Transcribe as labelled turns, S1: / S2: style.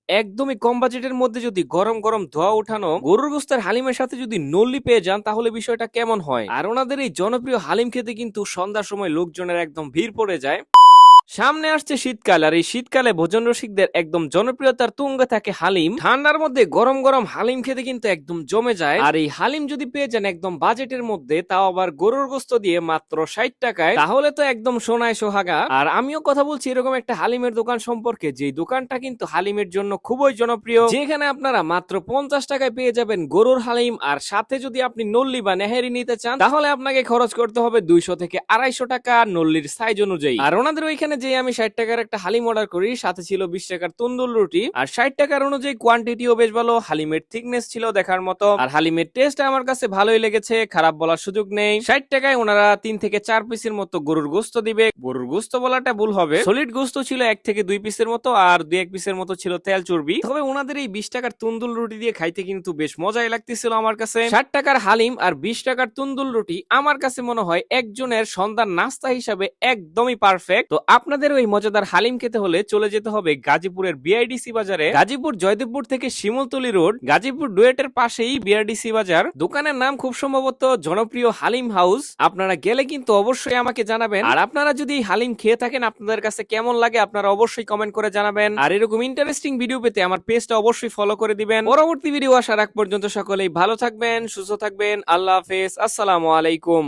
S1: একদমই কম বাজেটের মধ্যে যদি গরম গরম ধোয়া উঠানো গরুর গোস্তের হালিমের সাথে যদি নল্লি পেয়ে যান তাহলে বিষয়টা কেমন হয়। আর ওনাদের এই জনপ্রিয় হালিম খেতে কিন্তু সন্ধ্যার সময় লোকজনের একদম ভিড় পড়ে যায়। সামনে আসছে শীতকাল, আর এই শীতকালে ভোজন রসিকদের একদম জনপ্রিয়তার তুঙ্গে থাকে হালিম। ঠান্ডার মধ্যে গরম গরম হালিম খেতে কিন্তু একদম জমে যায়। আর এই হালিম যদি পেয়ে যান একদম বাজেটের মধ্যে, তাও আবার গরুর গোস্ত দিয়ে মাত্র 60 টাকায়, তাহলে তো একদম সোনায় সোহাগা। আর আমিও কথা বলছি এরকম একটা হালিমের দোকান সম্পর্কে, যে দোকানটা কিন্তু হালিমের জন্য খুবই জনপ্রিয়, যেখানে আপনারা মাত্র 50 টাকায় পেয়ে যাবেন গরুর হালিম। আর সাথে যদি আপনি নল্লি বা নেহেরি নিতে চান তাহলে আপনাকে খরচ করতে হবে 200 থেকে 250 টাকা নল্লির সাইজ অনুযায়ী। আর ওনাদের ওইখানে যে আমি 60 টাকার একটা হালিম অর্ডার করি, সাথে ছিল 20 টাকার তন্দুর রুটি। আর 60 টাকার অনুযায়ী কোয়ান্টিটিও বেশ ভালো, হালিমের থিকনেস ছিল দেখার মতো, আর হালিমের টেস্ট আমার কাছে ভালোই লেগেছে, খারাপ বলার সুযোগ নেই। 60 টাকায় ওনারা 3 থেকে 4 পিসের মতো গরুর গোস্ত দিবে। গরুর গোস্ত বলাটা ভুল হবে, সলিড গোস্ত ছিল 1 থেকে 2 পিসের মতো, আর 2-1 পিসের মতো ছিল তেল চর্বি। তবে ওনাদের এই 20 টাকার তন্দুর রুটি দিয়ে খাইতে কিন্তু বেশ মজাই লাগতেছিল আমার কাছে। 60 টাকার হালিম আর 20 টাকার তন্দুর রুটি আমার কাছে মনে হয় একজনের সন্ধ্যার নাস্তা হিসাবে একদমই পারফেক্ট। তো আপনাদের ওই মজাদার হালিম খেতে হলে চলে যেতে হবে গাজীপুরের বিআইডিসি বাজারে। গাজীপুর জয়দেবপুর থেকে শিমুলতলি রোড, গাজীপুর ডুয়েটের পাশেই বিআরডিসি বাজার। দোকানের নাম খুব সম্ভবত জনপ্রিয় হালিম হাউস। আপনারা গেলে কিন্তু অবশ্যই আমাকে জানাবেন। আর আপনারা যদি এই হালিম খেয়ে থাকেন আপনাদের কাছে কেমন লাগে আপনারা অবশ্যই কমেন্ট করে জানাবেন। আর এরকম ইন্টারেস্টিং ভিডিও পেতে আমার পেজটা অবশ্যই ফলো করে দিবেন। পরবর্তী ভিডিও আসার আগ পর্যন্ত সকলেই ভালো থাকবেন, সুস্থ থাকবেন। আল্লাহ হাফেজ, আসসালামু আলাইকুম।